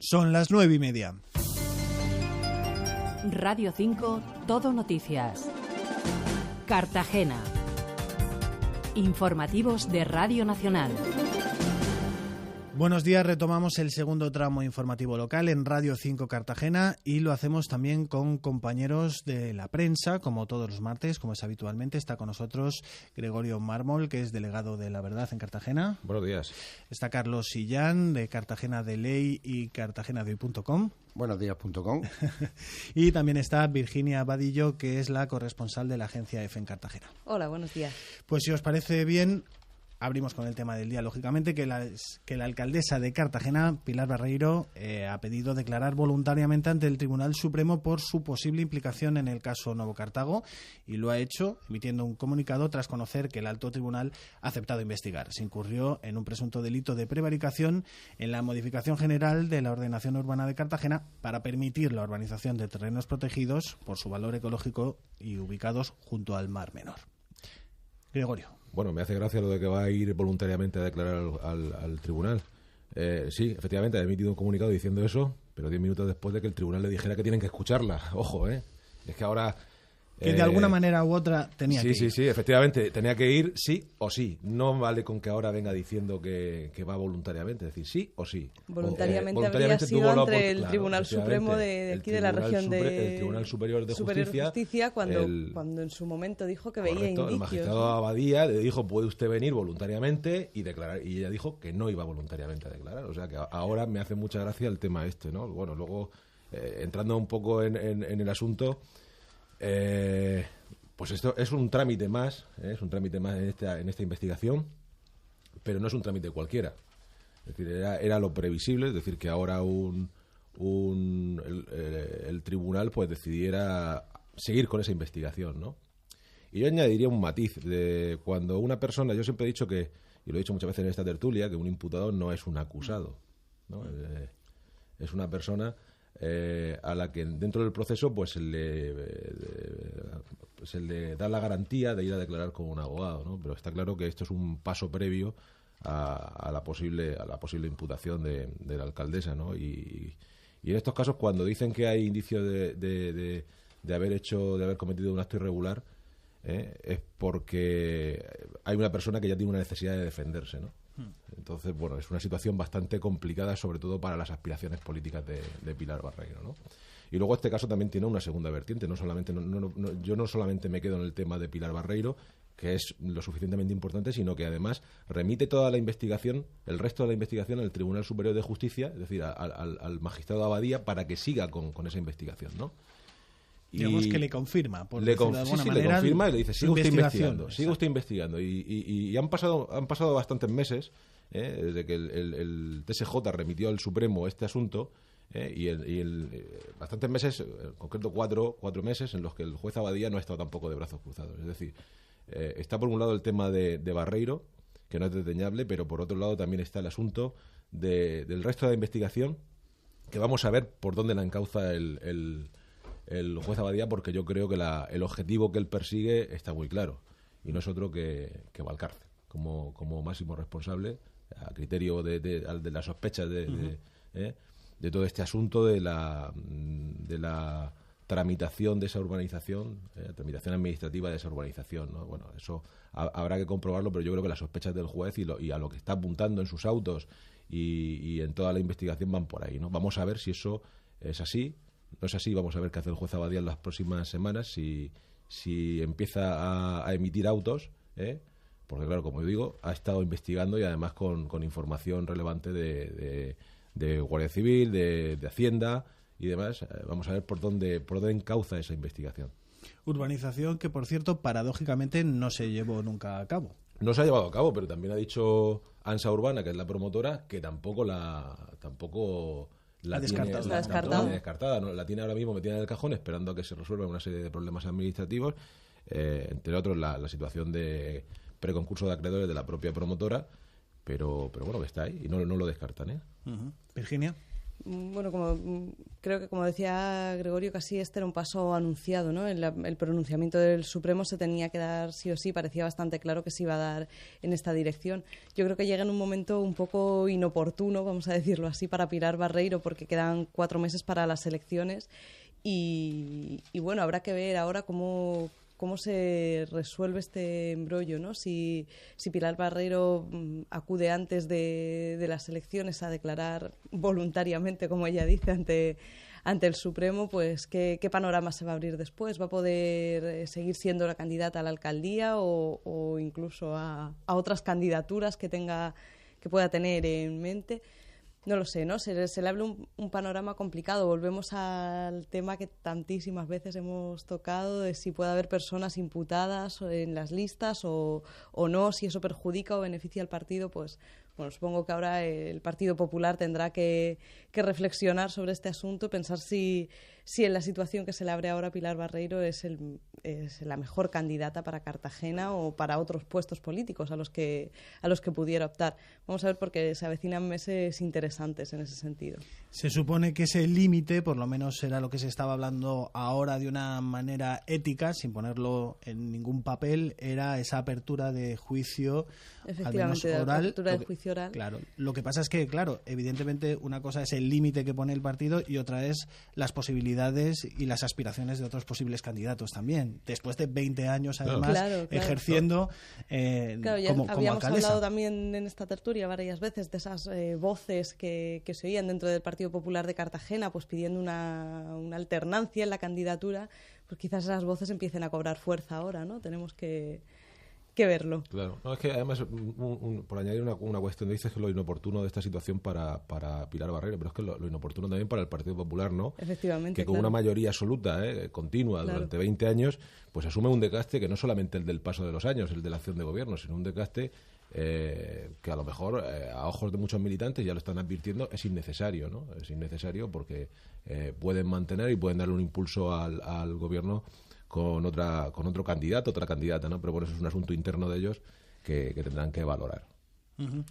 Son las 9:30. Radio 5, Todo Noticias. Cartagena. Informativos de Radio Nacional. Buenos días, retomamos el segundo tramo informativo local en Radio 5 Cartagena y lo hacemos también con compañeros de la prensa, como todos los martes, como es habitualmente. Está con nosotros Gregorio Mármol, que es delegado de La Verdad en Cartagena. Buenos días. Está Carlos Sillán, de Cartagena de Ley y cartagenadehoy.com. Buenos días.com. Y también está Virginia Vadillo, que es la corresponsal de la agencia EFE en Cartagena. Hola, buenos días. Pues si os parece bien, abrimos con el tema del día, lógicamente, que la alcaldesa de Cartagena, Pilar Barreiro, ha pedido declarar voluntariamente ante el Tribunal Supremo por su posible implicación en el caso Novo Cartago, y lo ha hecho emitiendo un comunicado tras conocer que el alto tribunal ha aceptado investigar. Se incurrió en un presunto delito de prevaricación en la modificación general de la ordenación urbana de Cartagena para permitir la urbanización de terrenos protegidos por su valor ecológico y ubicados junto al Mar Menor. Gregorio. Bueno, me hace gracia lo de que va a ir voluntariamente a declarar al tribunal. Sí, efectivamente, ha emitido un comunicado diciendo eso, pero 10 minutos después de que el tribunal le dijera que tienen que escucharla. Ojo, es que ahora... Que de alguna manera u otra tenía que ir. Sí, efectivamente, tenía que ir sí o sí. No vale con que ahora venga diciendo que va voluntariamente, es decir, sí o sí. Voluntariamente habría sido ante el Tribunal Supremo de aquí de la región de... El Tribunal Superior de Justicia, cuando en su momento dijo que veía indicios. El magistrado Abadía le dijo, puede usted venir voluntariamente y declarar, y ella dijo que no iba voluntariamente a declarar. O sea que ahora me hace mucha gracia el tema este, ¿no? Bueno, luego, entrando un poco en el asunto... pues esto es un trámite más, en esta investigación, pero no es un trámite cualquiera. Es decir, era lo previsible, es decir, que ahora el tribunal pues decidiera seguir con esa investigación, ¿no? Y yo añadiría un matiz de cuando una persona, yo siempre he dicho que, y lo he dicho muchas veces en esta tertulia, que un imputado no es un acusado, ¿no? Es una persona a la que dentro del proceso pues se le da la garantía de ir a declarar con un abogado, ¿no? Pero está claro que esto es un paso previo a la posible imputación de la alcaldesa, ¿no? Y en estos casos, cuando dicen que hay indicios de haber cometido un acto irregular, es porque hay una persona que ya tiene una necesidad de defenderse, ¿no? Entonces, bueno, es una situación bastante complicada, sobre todo para las aspiraciones políticas de Pilar Barreiro, ¿no? Y luego este caso también tiene una segunda vertiente. Yo no solamente me quedo en el tema de Pilar Barreiro, que es lo suficientemente importante, sino que además remite toda la investigación, el resto de la investigación, al Tribunal Superior de Justicia, es decir, al magistrado Abadía, para que siga con esa investigación, ¿no? Digamos que le confirma, por decirlo de alguna manera, le confirma y le dice, siga usted investigando. Y han pasado bastantes meses, desde que el TSJ remitió al Supremo este asunto, bastantes meses, en concreto cuatro meses, en los que el juez Abadía no ha estado tampoco de brazos cruzados. Es decir, está por un lado el tema de Barreiro, que no es desdeñable, pero por otro lado también está el asunto del resto de la investigación, que vamos a ver por dónde la encauza el juez Abadía, porque yo creo que el objetivo que él persigue está muy claro, y no es otro que Valcárcel, como máximo responsable, a criterio de las sospechas de todo este asunto de la tramitación de esa urbanización, tramitación administrativa de esa urbanización, ¿no? Bueno, eso habrá que comprobarlo, pero yo creo que las sospechas del juez y a lo que está apuntando en sus autos y en toda la investigación van por ahí, ¿no? Vamos a ver si eso es así. No es así, vamos a ver qué hace el juez Abadía en las próximas semanas, si empieza a emitir autos, porque claro, como yo digo, ha estado investigando y además con información relevante de Guardia Civil, de Hacienda y demás. Vamos a ver por dónde encauza esa investigación. Urbanización que, por cierto, paradójicamente no se llevó nunca a cabo. No se ha llevado a cabo, pero también ha dicho ANSA Urbana, que es la promotora, que tampoco la descartada, ¿no? La tiene ahora mismo metida en el cajón esperando a que se resuelvan una serie de problemas administrativos, entre otros la situación de preconcurso de acreedores de la propia promotora, pero bueno, que está ahí y no lo descartan, ¿eh? Uh-huh. Virginia. Bueno, creo que como decía Gregorio, casi este era un paso anunciado, ¿no? El pronunciamiento del Supremo se tenía que dar sí o sí, parecía bastante claro que se iba a dar en esta dirección. Yo creo que llega en un momento un poco inoportuno, vamos a decirlo así, para Pilar Barreiro, porque quedan 4 meses para las elecciones y bueno, habrá que ver ahora cómo se resuelve este embrollo, ¿no? Si Pilar Barreiro acude antes de las elecciones a declarar voluntariamente, como ella dice, ante el Supremo, pues ¿qué panorama se va a abrir después? ¿Va a poder seguir siendo la candidata a la alcaldía o incluso a otras candidaturas que pueda tener en mente? No lo sé, ¿no? Se le abre un panorama complicado. Volvemos al tema que tantísimas veces hemos tocado de si puede haber personas imputadas en las listas o no, si eso perjudica o beneficia al partido, pues bueno, supongo que ahora el Partido Popular tendrá que reflexionar sobre este asunto, pensar si en la situación que se le abre ahora a Pilar Barreiro es la mejor candidata para Cartagena o para otros puestos políticos a los que pudiera optar. Vamos a ver, porque se avecinan meses interesantes en ese sentido. Se supone que ese límite, por lo menos era lo que se estaba hablando ahora de una manera ética, sin ponerlo en ningún papel, era esa apertura de juicio, al menos oral. Apertura de juicio oral. Claro, lo que pasa es que, claro, evidentemente una cosa es el límite que pone el partido y otra es las posibilidades y las aspiraciones de otros posibles candidatos también. Después de 20 años, además, claro. ejerciendo como habíamos alcaldesa. hablado también en esta tertulia varias veces de esas voces que se oían dentro del Partido Popular de Cartagena, pues pidiendo una alternancia en la candidatura. Pues quizás esas voces empiecen a cobrar fuerza ahora, ¿no? Tenemos que verlo. Claro, no, es que además, por añadir una cuestión, dices que lo inoportuno de esta situación para Pilar Barreiro, pero es que lo inoportuno también para el Partido Popular, ¿no? Efectivamente, que con una mayoría absoluta, continua, durante 20 años, pues asume un desgaste que no solamente el del paso de los años, el de la acción de gobierno, sino un desgaste que a lo mejor, a ojos de muchos militantes, ya lo están advirtiendo, es innecesario, ¿no? Es innecesario porque pueden mantener y pueden darle un impulso al gobierno con otro candidato, otra candidata, ¿no? Pero bueno, eso es un asunto interno de ellos que tendrán que valorar.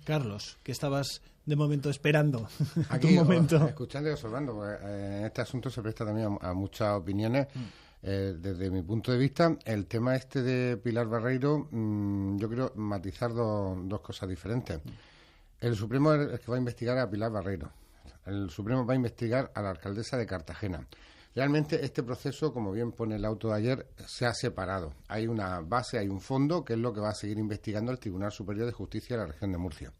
Carlos, ¿qué estabas de momento esperando? Aquí, un momento. Escuchando y observando, pues, este asunto se presta también a muchas opiniones. Desde mi punto de vista, el tema este de Pilar Barreiro, yo quiero matizar dos cosas diferentes. El Supremo es el que va a investigar a Pilar Barreiro. El Supremo va a investigar a la alcaldesa de Cartagena. Realmente este proceso, como bien pone el auto de ayer, se ha separado. Hay una base, hay un fondo, que es lo que va a seguir investigando el Tribunal Superior de Justicia de la Región de Murcia.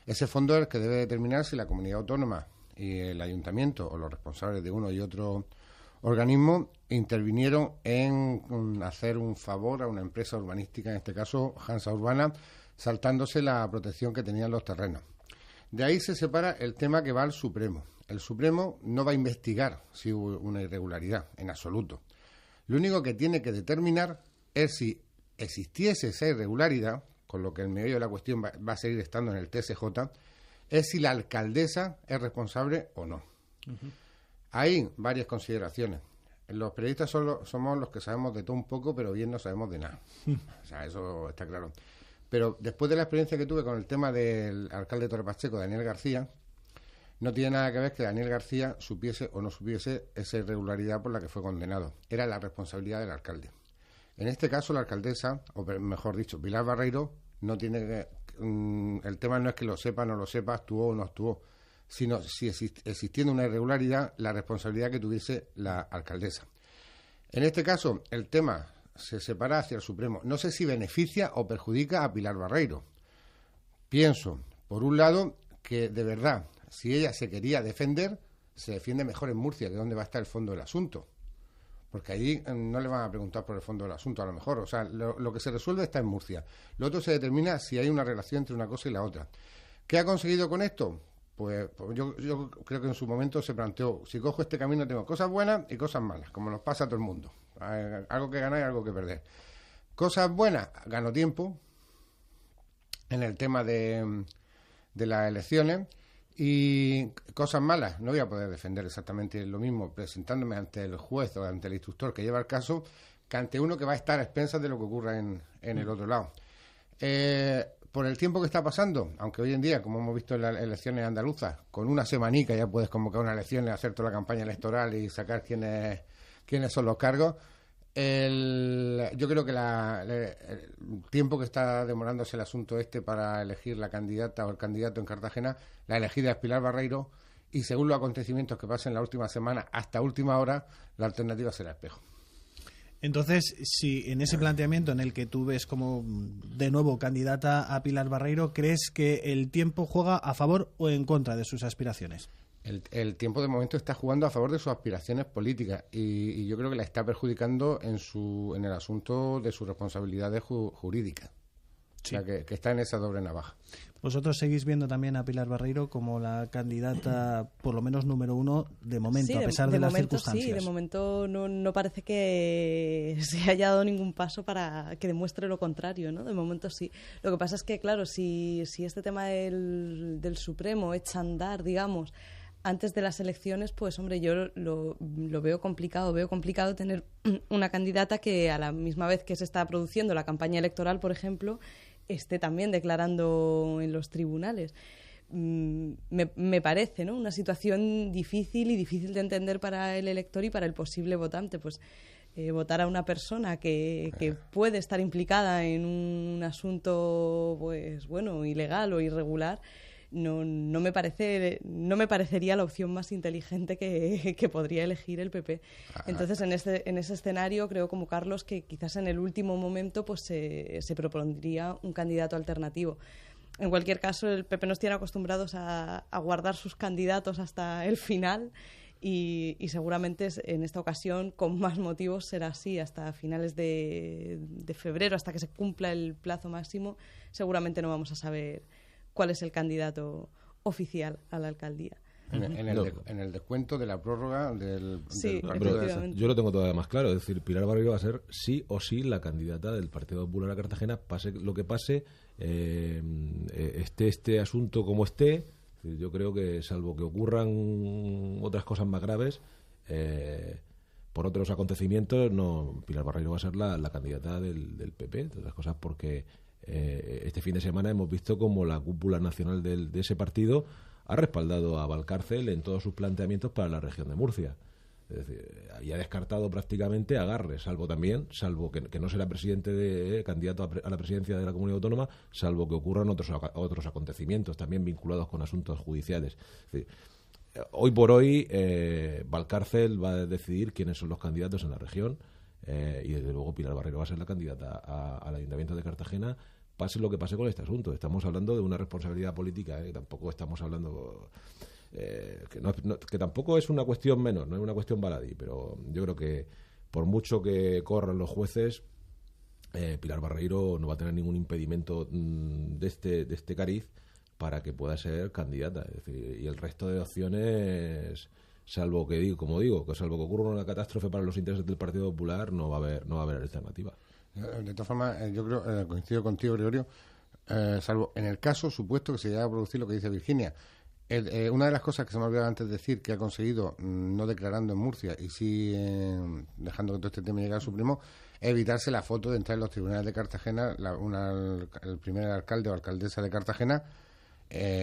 Ese fondo es el que debe determinar si la comunidad autónoma y el ayuntamiento o los responsables de uno y otro organismo intervinieron en hacer un favor a una empresa urbanística, en este caso Hansa Urbana, saltándose la protección que tenían los terrenos. De ahí se separa el tema que va al Supremo. El Supremo no va a investigar si hubo una irregularidad, en absoluto. Lo único que tiene que determinar es si existiese esa irregularidad, con lo que el meollo de la cuestión va a seguir estando en el TSJ, es si la alcaldesa es responsable o no. Hay varias consideraciones. Los periodistas somos los que sabemos de todo un poco, pero bien no sabemos de nada. O sea, eso está claro. Pero después de la experiencia que tuve con el tema del alcalde de Torre Pacheco, Daniel García, no tiene nada que ver que Daniel García supiese o no supiese esa irregularidad por la que fue condenado. Era la responsabilidad del alcalde. En este caso, la alcaldesa, o mejor dicho, Pilar Barreiro, no tiene que... el tema no es que lo sepa o no lo sepa, actuó o no actuó, sino si existiendo una irregularidad, la responsabilidad que tuviese la alcaldesa. En este caso, el tema se separa hacia el Supremo. No sé si beneficia o perjudica a Pilar Barreiro. Pienso, por un lado, que de verdad, si ella se quería defender, se defiende mejor en Murcia, que es donde va a estar el fondo del asunto. Porque allí no le van a preguntar por el fondo del asunto, a lo mejor. O sea, lo que se resuelve está en Murcia. Lo otro se determina si hay una relación entre una cosa y la otra. ¿Qué ha conseguido con esto? Pues yo creo que en su momento se planteó, si cojo este camino tengo cosas buenas y cosas malas, como nos pasa a todo el mundo. Algo que ganar y algo que perder. Cosas buenas, gano tiempo en el tema de las elecciones. Y cosas malas, no voy a poder defender exactamente lo mismo presentándome ante el juez o ante el instructor que lleva el caso, que ante uno que va a estar a expensas de lo que ocurra en el otro lado. por el tiempo que está pasando, aunque hoy en día, como hemos visto en las elecciones andaluzas, con una semanica ya puedes convocar una elección, hacer toda la campaña electoral y sacar quiénes son los cargos. Yo creo que el tiempo que está demorándose el asunto para elegir la candidata o el candidato en Cartagena, la elegida es Pilar Barreiro, y según los acontecimientos que pasen la última semana, hasta última hora, la alternativa será Espejo. Entonces, si en ese planteamiento en el que tú ves como de nuevo candidata a Pilar Barreiro, ¿crees que el tiempo juega a favor o en contra de sus aspiraciones? El tiempo de momento está jugando a favor de sus aspiraciones políticas y yo creo que la está perjudicando en el asunto de sus responsabilidades jurídicas. Sí. O sea, que está en esa doble navaja. ¿Vosotros seguís viendo también a Pilar Barreiro como la candidata, por lo menos número uno, de momento, sí, a pesar de las circunstancias? Sí, de momento no parece que se haya dado ningún paso para que demuestre lo contrario, ¿no? De momento sí. Lo que pasa es que, claro, si este tema del Supremo echa a andar, digamos, antes de las elecciones, pues, hombre, yo lo veo complicado. Veo complicado tener una candidata que a la misma vez que se está produciendo la campaña electoral, por ejemplo, esté también declarando en los tribunales. Me parece, ¿no?, una situación difícil y difícil de entender para el elector y para el posible votante. Pues votar a una persona que puede estar implicada en un asunto, pues bueno, ilegal o irregular, no me parecería la opción más inteligente que podría elegir el PP. Entonces, en ese escenario, creo, como Carlos, que quizás en el último momento pues se propondría un candidato alternativo. En cualquier caso, el PP nos tiene acostumbrados a guardar sus candidatos hasta el final y seguramente en esta ocasión, con más motivos, será así. Hasta finales de febrero, hasta que se cumpla el plazo máximo, seguramente no vamos a saber cuál es el candidato oficial a la alcaldía. En el descuento de la prórroga del yo lo tengo todavía más claro, es decir, Pilar Barreiro va a ser sí o sí la candidata del Partido Popular a Cartagena, pase lo que pase, este asunto como esté. Yo creo que, salvo que ocurran otras cosas más graves, por otros acontecimientos, Pilar Barreiro va a ser la candidata del PP, entre otras cosas porque este fin de semana hemos visto como la cúpula nacional de ese partido ha respaldado a Valcárcel en todos sus planteamientos para la región de Murcia. Es decir, y ha descartado prácticamente a Agarre, salvo que no será candidato a la presidencia de la comunidad autónoma, salvo que ocurran otros acontecimientos también vinculados con asuntos judiciales. Es decir, hoy por hoy Valcárcel va a decidir quiénes son los candidatos en la región, y desde luego Pilar Barreiro va a ser la candidata al Ayuntamiento de Cartagena, pase lo que pase con este asunto. Estamos hablando de una responsabilidad política, tampoco estamos hablando que tampoco es una cuestión menor, no es una cuestión baladí, pero yo creo que por mucho que corran los jueces, Pilar Barreiro no va a tener ningún impedimento de este cariz para que pueda ser candidata. Es decir, y el resto de opciones, salvo que ocurra una catástrofe para los intereses del Partido Popular, no va a haber alternativa. De todas formas, yo creo, coincido contigo, Gregorio, salvo en el caso supuesto que se llegue a producir lo que dice Virginia. Una de las cosas que se me olvidaba antes de decir, que ha conseguido, no declarando en Murcia y sí dejando que todo este tema llegue al Supremo, es evitarse la foto de entrar en los tribunales de Cartagena el primer alcalde o alcaldesa de Cartagena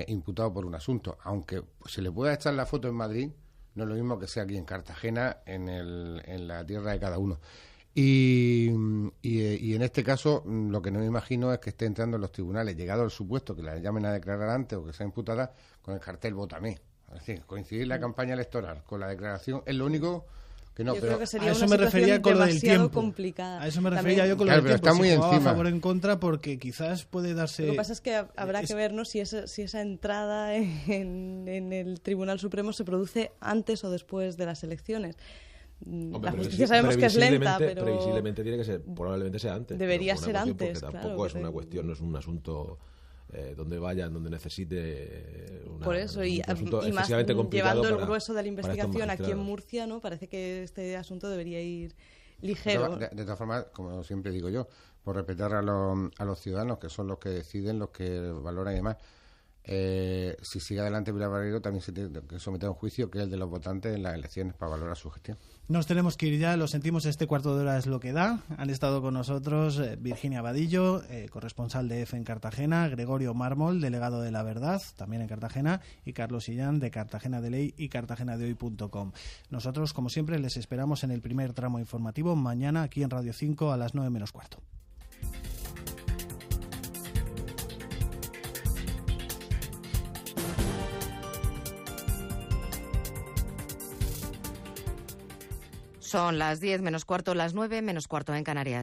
imputado por un asunto. Aunque se le pueda echar la foto en Madrid, no es lo mismo que sea aquí en Cartagena, en la tierra de cada uno. Y en este caso, lo que no me imagino es que esté entrando en los tribunales, llegado el supuesto que la llamen a declarar antes o que sea imputada, con el cartel "Vótame". Es decir, coincidir la campaña electoral con la declaración es lo único que no. Yo pero creo que sería a eso una me refería con lo del tiempo. Complicada. A eso me refería yo con lo del tiempo. Está muy si encima. a favor o en contra, porque quizás puede darse. Lo que pasa es que habrá que ver, ¿no?, si esa entrada en el Tribunal Supremo se produce antes o después de las elecciones. Hombre, la justicia sabemos que es lenta, pero previsiblemente tiene que ser, probablemente sea antes. Debería ser antes, porque tampoco es una cuestión, no es un asunto donde necesite por eso, y más llevando el grueso de la investigación aquí en Murcia, ¿no? Parece que este asunto debería ir ligero. De todas formas, como siempre digo yo, por respetar a los ciudadanos, que son los que deciden, los que valoran y demás, si sigue adelante Pilar Barreiro, también se tiene que someter a un juicio, que es el de los votantes en las elecciones, para valorar su gestión. Nos tenemos que ir ya, lo sentimos, este cuarto de hora es lo que da. Han estado con nosotros Virginia Vadillo, corresponsal de EFE en Cartagena, Gregorio Mármol, delegado de La Verdad, también en Cartagena, y Carlos Illán, de Cartagena de Ley y cartagenadehoy.com. Nosotros, como siempre, les esperamos en el primer tramo informativo mañana aquí en Radio 5 a las 9 menos cuarto. Son las 10 menos cuarto, las 9 menos cuarto en Canarias.